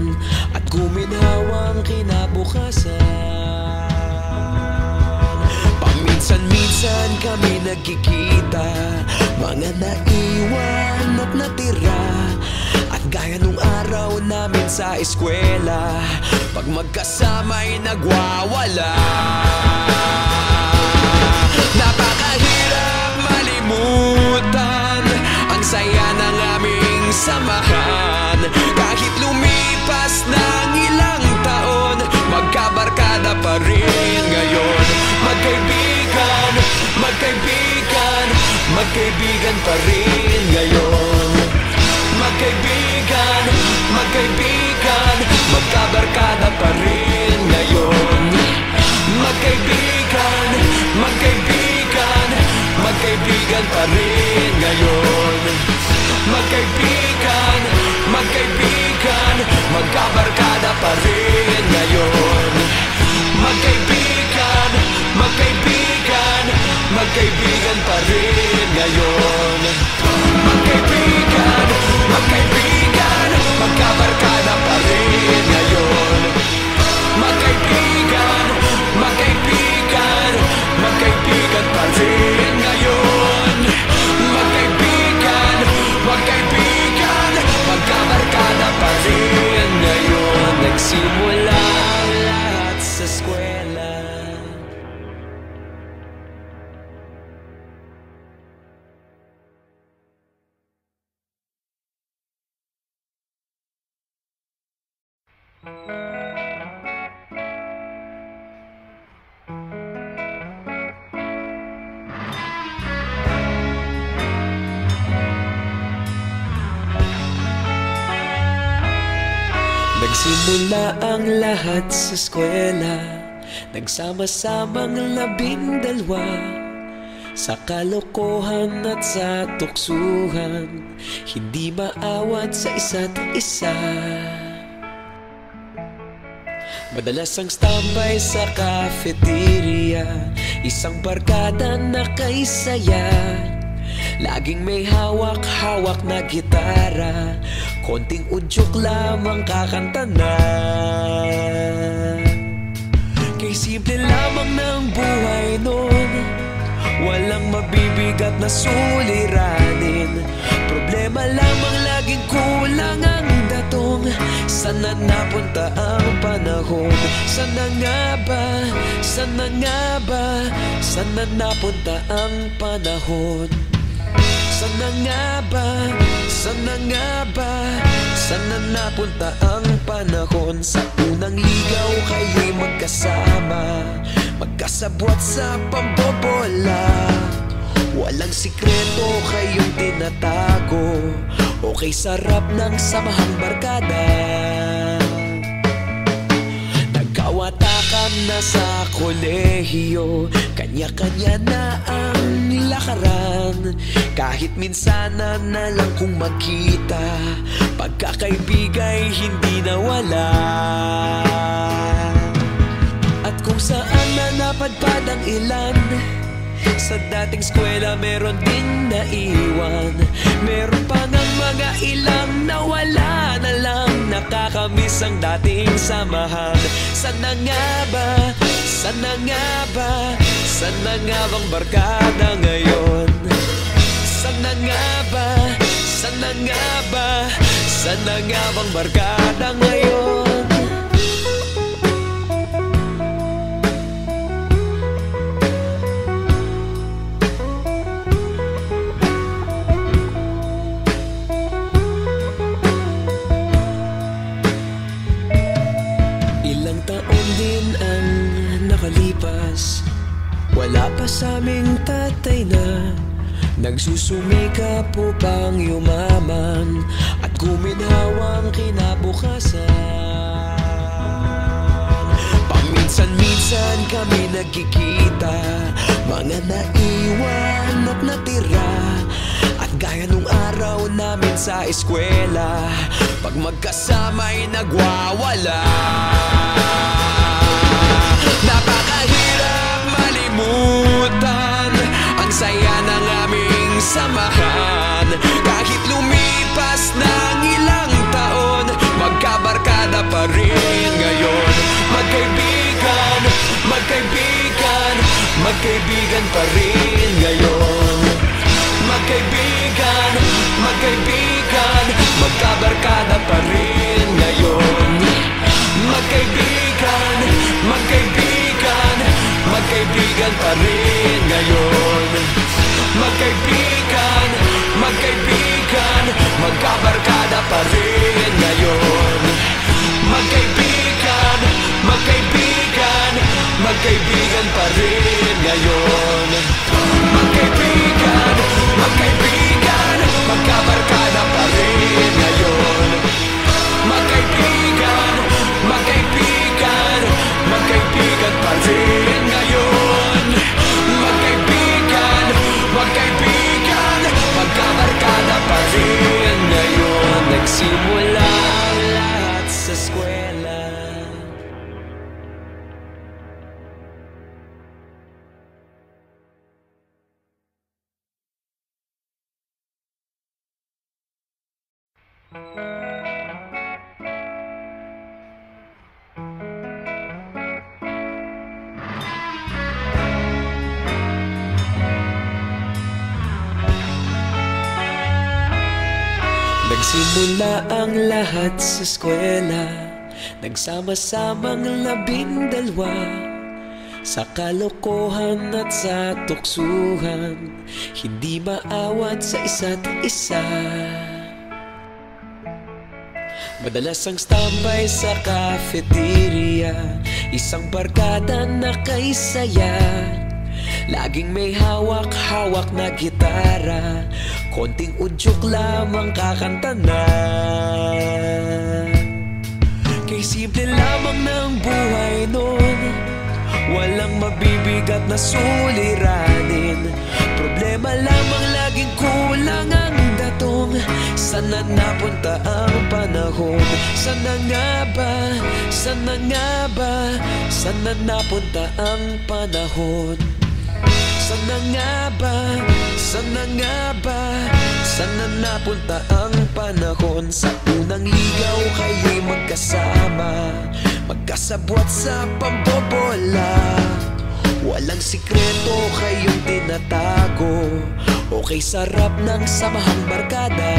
samahan at guminhawang kinabukasan. Paminsan-minsan kami nagkikita, mga naiwan at natira, at gaya nung araw namin sa eskwela, pag magkasama'y nagwawala. Napakahirap malimutan ang saya ng aming samahan. Kahit lumipas ng ilang taon, magkabarkada pa rin ngayon. Magkaibigan, magkaibigan, magkaibigan pa rin ngayon. Magkaibigan, magkaibigan, magkabarkada pa rin ngayon. Magkaibigan, magkaibigan, magkaibigan pa rin ngayon. Magkaibigan, magkaibigan, magkabarkada pa rin ngayon. Magkaibigan, magkaibigan, magkaibigan pa rin ngayon. Magkaibigan, magkaibigan, magkabarkada pa rin ngayon. Magkaibigan, magkaibigan, magkaibigan pa rin ngayon. Magkaibigan, magkaibigan, magkabarkada pa rin ngayon. Nagsimula ang lahat sa eskwela. Nagsimula ang lahat sa eskwela, nagsama-samang 12 sa kalokohan at sa tuksuhan, hindi maawat sa isa't isa. Madalas ang standby sa cafeteria, isang barkada na kay saya. Laging may hawak-hawak na gitara, konting udyok lamang kakanta na. Kay simple lamang ng buhay nun, walang mabibigat na suliranin. Problema lamang laging kulang ang datong. Sana napunta ang panahon? Sana nga ba? Sana nga ba? Sana napunta ang panahon? Sana nga ba? Sana nga ba? Sana napunta ang panahon? Sa unang ligaw kayo'y magkasama, magkasabwat sa pambobola. Walang sikreto kayong tinatago, okay sarap ng samahang barkada. Nagkawatakan na sa kolehiyo, kanya-kanya na ang lakaran. Kahit minsan na lang kung magkita, pagkakaibigay hindi nawala. At kung saan na napadpad ang ilan, sa dating eskwela meron ding naiwan. Meron pa ng mga ilang nawala na lang, nakakamiss ang dating samahan. Sana nga ba? Sana nga ba? Sana nga bang barkada ngayon? Sana nga ba? Sana nga ba? Sana nga bang barkada ngayon? Ilang taon din ang nakalipas, wala pa sa aming tatay na nagsusumikap upang yumaman at guminhawang kinabukasan. Paminsan-minsan kami nagkikita, mga naiwan at natira, at gaya nung araw namin sa eskwela, pag magkasama'y nagwawala. Napakahirap malimutan ang saya ng aming samahan. Kahit lumipas ng ilang taon, magkabarkada magkaibigan pa rin ngayon. Magkaibigan, magkaibigan, magkabarkada pa rin ngayon. Magkaibigan, magkaibigan, magkaibigan pa rin ngayon. Magkaibigan, magkaibigan, magkabarkada pa rin ngayon. Magkaibigan, magkaibigan, magkaibigan pa rin ngayon. Magkaibigan, magkaibigan, magkabarkada pa rin ngayon. Magkaibigan, magkaibigan, magkaibigan pa rin ngayon. Magkaibigan, magkaibigan, magkabarkada pa rin ngayon. Nagsimula ang lahat sa eskwela. Nagsimula ang lahat sa eskwela, nagsama-samang 12 sa kalokohan at sa tuksuhan, hindi maawat sa isa't isa. Madalas ang standby sa cafeteria, isang barkada na kay saya. Laging may hawak-hawak na gitara, konting udyok lamang kakanta na. Kay simple lamang ng buhay nun, walang mabibigat na suliranin. Problema lamang laging kulang ang datong. Sana napunta ang panahon? Sana nga ba? Sana nga ba? Sana napunta ang panahon? Sana nga ba? Sana nga ba? Sana napunta ang panahon? Sa unang ligaw kayo'y magkasama, magkasabwat sa pambobola. Walang sikreto kayong tinatago, okay sarap ng samahang barkada.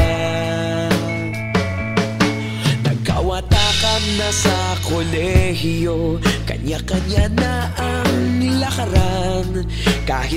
Nagkawatakan na sa kolehiyo, kanya-kanya na ang lakaran. Kahit